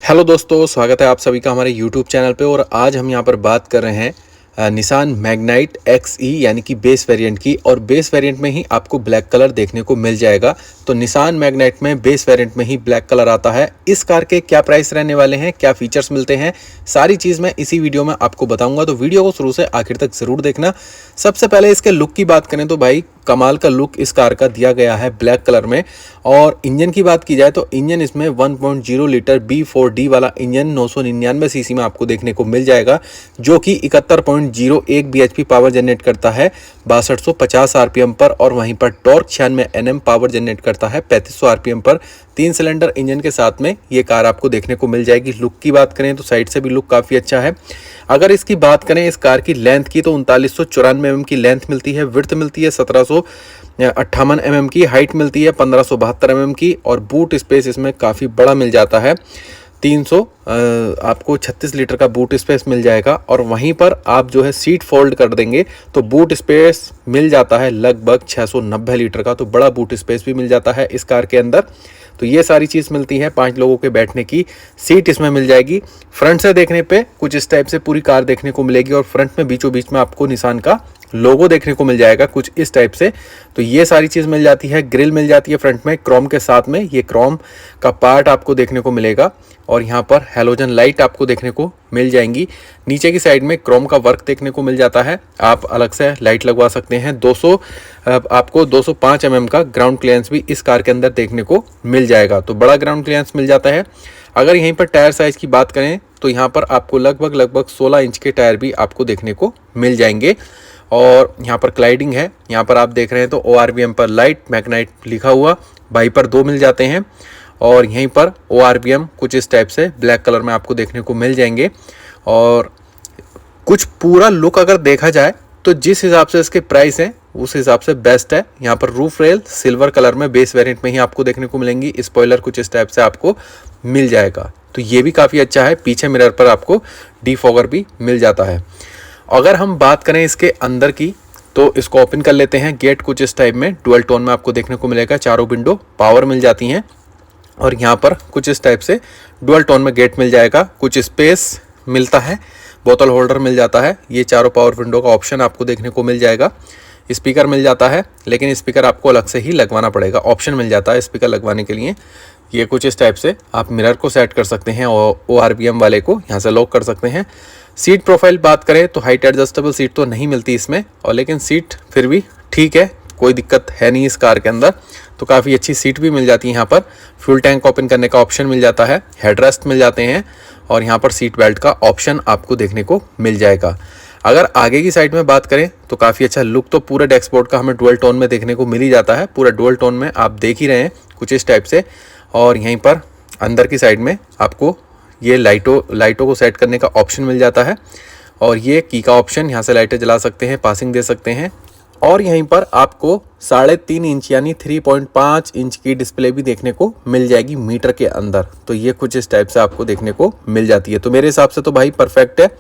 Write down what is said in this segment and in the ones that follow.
Hello दोस्तों, स्वागत है आप सभी का हमारे यूट्यूब चैनल पे। और आज हम यहाँ पर बात कर रहे हैं निसान मैग्नाइट XE यानी कि बेस वेरिएंट की। और बेस वेरिएंट में ही आपको ब्लैक कलर देखने को मिल जाएगा। तो निसान मैग्नाइट में बेस वेरिएंट में ही ब्लैक कलर आता है। इस कार के क्या प्राइस रहने वाले हैं, क्या फीचर्स मिलते हैं, सारी चीज़ मैं इसी वीडियो में आपको बताऊंगा। तो वीडियो को शुरू से आखिर तक ज़रूर देखना। सबसे पहले इसके लुक की बात करें तो भाई कमाल का लुक इस कार का दिया गया है ब्लैक कलर में। और इंजन की बात की जाए तो इंजन इसमें 1.0 लीटर B4D वाला इंजन 999 सीसी में आपको देखने को मिल जाएगा, जो कि 71.01 bhp पावर जनरेट करता है 6250 RPM पर। और वहीं पर टॉर्क 96 Nm पावर जनरेट करता है 3500 RPM पर। 3 सिलेंडर इंजन के साथ में ये कार आपको देखने को मिल जाएगी। लुक की बात करें तो साइड से भी लुक काफ़ी अच्छा है। अगर इसकी बात करें इस कार की लेंथ की तो 3994 mm की लेंथ मिलती है, विड्थ मिलती है 1758 mm की, हाइट मिलती है 1572 mm की। और बूट स्पेस इसमें काफ़ी बड़ा मिल जाता है, 300 आपको 36 लीटर का बूट स्पेस मिल जाएगा। और वहीं पर आप जो है सीट फोल्ड कर देंगे तो बूट स्पेस मिल जाता है लगभग 690 लीटर का। तो बड़ा बूट स्पेस भी मिल जाता है इस कार के अंदर। तो ये सारी चीज़ मिलती है। 5 लोगों के बैठने की सीट इसमें मिल जाएगी। फ्रंट से देखने पे कुछ इस टाइप से पूरी कार देखने को मिलेगी। और फ्रंट में बीचों बीच में आपको निसान का लोगो देखने को मिल जाएगा कुछ इस टाइप से। तो ये सारी चीज़ मिल जाती है। ग्रिल मिल जाती है फ्रंट में क्रोम के साथ में, ये क्रोम का पार्ट आपको देखने को मिलेगा। और यहाँ पर हेलोजन लाइट आपको देखने को मिल जाएंगी। नीचे की साइड में क्रोम का वर्क देखने को मिल जाता है, आप अलग से लाइट लगवा सकते हैं। आपको 205 mm का ग्राउंड क्लियरेंस भी इस कार के अंदर देखने को मिल जाएगा। तो बड़ा ग्राउंड क्लियरेंस मिल जाता है। अगर यहीं पर टायर साइज़ की बात करें तो यहाँ पर आपको लगभग 16 इंच के टायर भी आपको देखने को मिल जाएंगे। और यहाँ पर क्लाइडिंग है, यहाँ पर आप देख रहे हैं तो ORVM पर लाइट मैग्नाइट लिखा हुआ वाइपर 2 मिल जाते हैं। और यहीं पर ORVM कुछ इस टाइप से ब्लैक कलर में आपको देखने को मिल जाएंगे। और कुछ पूरा लुक अगर देखा जाए तो जिस हिसाब से इसके प्राइस हैं उस हिसाब से बेस्ट है। यहाँ पर रूफ रेल सिल्वर कलर में बेस वेरिएंट में ही आपको देखने को मिलेंगी। स्पॉइलर कुछ इस टाइप से आपको मिल जाएगा, तो ये भी काफ़ी अच्छा है। पीछे मिरर पर आपको डिफॉगर भी मिल जाता है। अगर हम बात करें इसके अंदर की तो इसको ओपन कर लेते हैं। गेट कुछ इस टाइप में डुअल टोन में आपको देखने को मिलेगा। चारों विंडो पावर मिल जाती हैं। और यहाँ पर कुछ इस टाइप से डुअल टोन में गेट मिल जाएगा। कुछ स्पेस मिलता है, बोतल होल्डर मिल जाता है। ये चारों पावर विंडो का ऑप्शन आपको देखने को मिल जाएगा। स्पीकर मिल जाता है, लेकिन स्पीकर आपको अलग से ही लगवाना पड़ेगा। ऑप्शन मिल जाता है स्पीकर लगवाने के लिए। ये कुछ इस टाइप से आप मिरर को सेट कर सकते हैं और ORVM वाले को यहाँ से लॉक कर सकते हैं। सीट प्रोफाइल बात करें तो हाइट एडजस्टेबल सीट तो नहीं मिलती इसमें, और लेकिन सीट फिर भी ठीक है, कोई दिक्कत है नहीं इस कार के अंदर। तो काफ़ी अच्छी सीट भी मिल जाती है। यहाँ पर फ्यूल टैंक ओपन करने का ऑप्शन मिल जाता है, हेडरेस्ट मिल जाते हैं। और यहाँ पर सीट बेल्ट का ऑप्शन आपको देखने को मिल जाएगा। अगर आगे की साइड में बात करें तो काफ़ी अच्छा लुक तो पूरे डैशबोर्ड का हमें डुअल टोन में देखने को मिल ही जाता है। पूरा डुअल टोन में आप देख ही रहे हैं कुछ इस टाइप से। और यहीं पर अंदर की साइड में आपको ये लाइटों को सेट करने का ऑप्शन मिल जाता है। और ये की का ऑप्शन, यहाँ से लाइटें जला सकते हैं, पासिंग दे सकते हैं। और यहीं पर आपको 3.5 इंच यानी 3.5 इंच की डिस्प्ले भी देखने को मिल जाएगी मीटर के अंदर। तो ये कुछ इस टाइप से आपको देखने को मिल जाती है। तो मेरे हिसाब से तो भाई परफेक्ट है।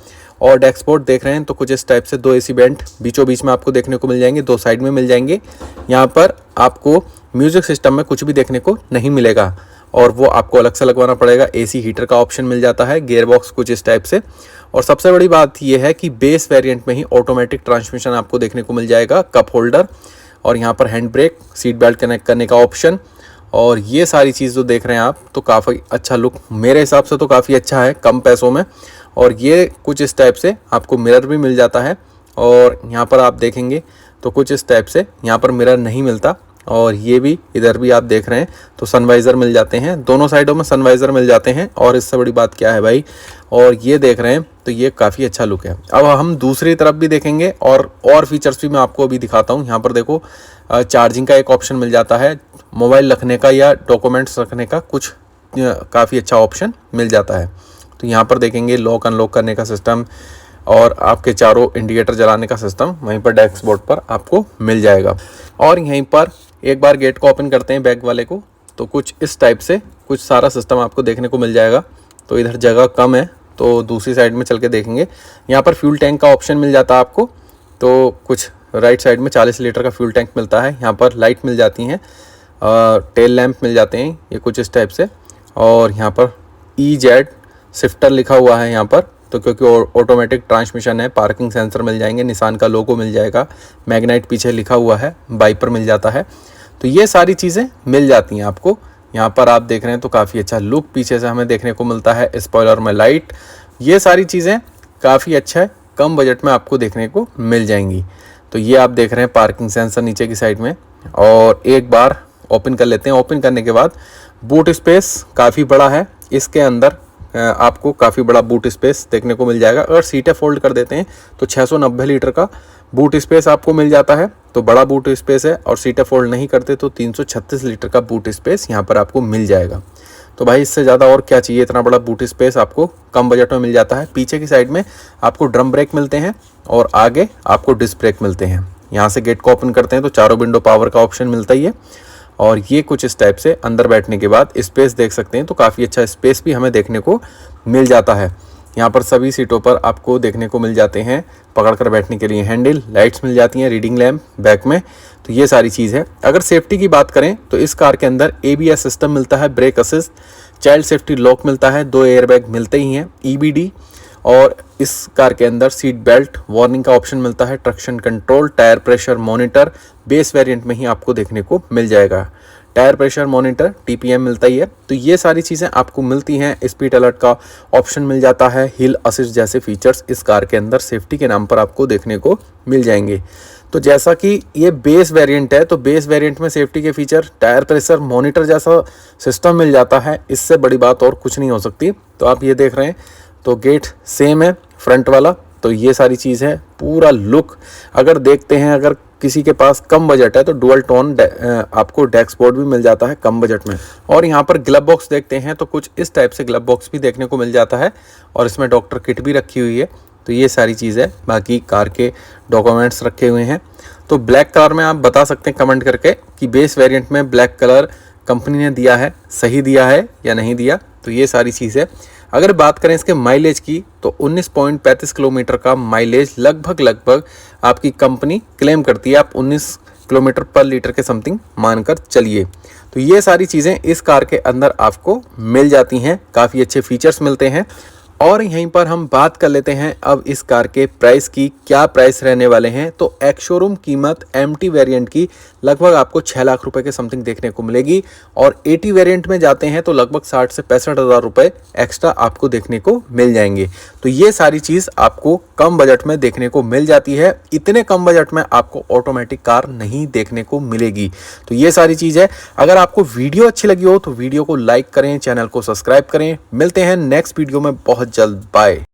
और डैशबोर्ड देख रहे हैं तो कुछ इस टाइप से 2 AC वेंट बीचों बीच में आपको देखने को मिल जाएंगे, 2 साइड में मिल जाएंगे। यहाँ पर आपको म्यूजिक सिस्टम में कुछ भी देखने को नहीं मिलेगा, और वो आपको अलग से लगवाना पड़ेगा। AC हीटर का ऑप्शन मिल जाता है। गियर बॉक्स कुछ इस टाइप से। और सबसे बड़ी बात यह है कि बेस वेरिएंट में ही ऑटोमेटिक ट्रांसमिशन आपको देखने को मिल जाएगा, कप होल्डर। और यहाँ पर hand brake, seat belt connect करने का ऑप्शन। और ये सारी चीज़ जो देख रहे हैं आप, तो काफ़ी अच्छा लुक मेरे हिसाब से तो काफ़ी अच्छा है कम पैसों में। और ये कुछ इस टाइप से आपको मिरर भी मिल जाता है। और यहाँ पर आप देखेंगे तो कुछ इस टाइप से यहाँ पर मिरर नहीं मिलता। और ये भी इधर भी आप देख रहे हैं तो सनवाइज़र मिल जाते हैं, दोनों साइडों में सनवाइज़र मिल जाते हैं। और इससे बड़ी बात क्या है भाई, और ये देख रहे हैं तो ये काफ़ी अच्छा लुक है। अब हम दूसरी तरफ भी देखेंगे और फीचर्स भी मैं आपको अभी दिखाता हूँ। यहाँ पर देखो चार्जिंग का एक ऑप्शन मिल जाता है, मोबाइल रखने का या डॉक्यूमेंट्स रखने का कुछ काफ़ी अच्छा ऑप्शन मिल जाता है। तो यहाँ पर देखेंगे लॉक अनलॉक करने का सिस्टम और आपके चारों इंडिकेटर जलाने का सिस्टम वहीं पर डैशबोर्ड पर आपको मिल जाएगा। और यहीं पर एक बार गेट को ओपन करते हैं बैक वाले को, तो कुछ इस टाइप से कुछ सारा सिस्टम आपको देखने को मिल जाएगा। तो इधर जगह कम है तो दूसरी साइड में चल के देखेंगे। यहाँ पर फ्यूल टैंक का ऑप्शन मिल जाता है आपको। तो कुछ राइट साइड में 40 लीटर का फ्यूल टैंक मिलता है। यहाँ पर लाइट मिल जाती हैं, टेल लैंप मिल जाते हैं ये कुछ इस टाइप से। और यहाँ पर EZ शिफ्टर लिखा हुआ है यहाँ पर, तो क्योंकि ऑटोमेटिक ट्रांसमिशन है। पार्किंग सेंसर मिल जाएंगे, निसान का लोगो मिल जाएगा, मैग्नाइट पीछे लिखा हुआ है, वाइपर मिल जाता है। तो ये सारी चीज़ें मिल जाती हैं आपको। यहाँ पर आप देख रहे हैं तो काफ़ी अच्छा लुक पीछे से हमें देखने को मिलता है। स्पॉइलर में लाइट, ये सारी चीज़ें काफ़ी अच्छा है, कम बजट में आपको देखने को मिल जाएंगी। तो ये आप देख रहे हैं पार्किंग सेंसर नीचे की साइड में। और एक बार ओपन कर लेते हैं। ओपन करने के बाद बूट स्पेस काफ़ी बड़ा है, इसके अंदर आपको काफ़ी बड़ा बूट स्पेस देखने को मिल जाएगा। अगर सीटें फोल्ड कर देते हैं तो 690 लीटर का बूट स्पेस आपको मिल जाता है, तो बड़ा बूट स्पेस है। और सीटें फोल्ड नहीं करते तो 336 लीटर का बूट स्पेस यहाँ पर आपको मिल जाएगा। तो भाई इससे ज़्यादा और क्या चाहिए, इतना बड़ा बूट स्पेस आपको कम बजट में मिल जाता है। पीछे की साइड में आपको ड्रम ब्रेक मिलते हैं और आगे आपको डिस्क ब्रेक मिलते हैं। यहाँ से गेट को ओपन करते हैं तो चारों विंडो पावर का ऑप्शन मिलता ही है। और ये कुछ इस टाइप से अंदर बैठने के बाद स्पेस देख सकते हैं, तो काफ़ी अच्छा स्पेस भी हमें देखने को मिल जाता है। यहाँ पर सभी सीटों पर आपको देखने को मिल जाते हैं पकड़कर बैठने के लिए हैंडल, लाइट्स मिल जाती हैं, रीडिंग लैम्प बैक में। तो ये सारी चीज़ है। अगर सेफ्टी की बात करें तो इस कार के अंदर ABS सिस्टम मिलता है, brake assist, child safety lock मिलता है, 2 एयरबैग मिलते ही हैं, EBD। और इस कार के अंदर सीट बेल्ट वार्निंग का ऑप्शन मिलता है, traction control, tyre pressure monitor base variant में ही आपको देखने को मिल जाएगा। टायर प्रेशर मॉनिटर TPM मिलता ही है। तो ये सारी चीज़ें आपको मिलती हैं। स्पीड अलर्ट का ऑप्शन मिल जाता है, हिल असिस्ट जैसे फीचर्स इस कार के अंदर सेफ्टी के नाम पर आपको देखने को मिल जाएंगे। तो जैसा कि ये बेस वेरिएंट है, तो बेस वेरिएंट में सेफ्टी के फीचर, टायर प्रेशर मॉनिटर जैसा सिस्टम मिल जाता है। इससे बड़ी बात और कुछ नहीं हो सकती। तो आप ये देख रहे हैं तो गेट सेम है फ्रंट वाला। तो ये सारी चीज़ है। पूरा लुक अगर देखते हैं, अगर किसी के पास कम बजट है तो डुअल टोन आपको डैशबोर्ड भी मिल जाता है कम बजट में। और यहाँ पर ग्लव बॉक्स देखते हैं तो कुछ इस टाइप से ग्लव बॉक्स भी देखने को मिल जाता है और इसमें डॉक्टर किट भी रखी हुई है। तो ये सारी चीज़ है। बाकी कार के डॉक्यूमेंट्स रखे हुए हैं। तो ब्लैक कलर में आप बता सकते हैं कमेंट करके कि बेस वेरिएंट में ब्लैक कलर कंपनी ने दिया है, सही दिया है या नहीं दिया। तो ये सारी चीज़ है। अगर बात करें इसके माइलेज की तो 19.35 किलोमीटर का माइलेज लगभग आपकी कंपनी क्लेम करती है। आप 19 किलोमीटर पर लीटर के समथिंग मानकर चलिए। तो ये सारी चीज़ें इस कार के अंदर आपको मिल जाती हैं। काफ़ी अच्छे फीचर्स मिलते हैं। और यहीं पर हम बात कर लेते हैं अब इस कार के प्राइस की, क्या प्राइस रहने वाले हैं। तो एक्स शोरूम कीमत MT वेरिएंट की लगभग आपको 6 लाख रुपए के समथिंग देखने को मिलेगी। और AT वेरिएंट में जाते हैं तो लगभग 60 से 65 हज़ार रुपये एक्स्ट्रा आपको देखने को मिल जाएंगे। तो ये सारी चीज़ आपको कम बजट में देखने को मिल जाती है। इतने कम बजट में आपको ऑटोमेटिक कार नहीं देखने को मिलेगी। तो ये सारी चीज़ है। अगर आपको वीडियो अच्छी लगी हो तो वीडियो को लाइक करें, चैनल को सब्सक्राइब करें। मिलते हैं नेक्स्ट वीडियो में बहुत जल्द। बाय।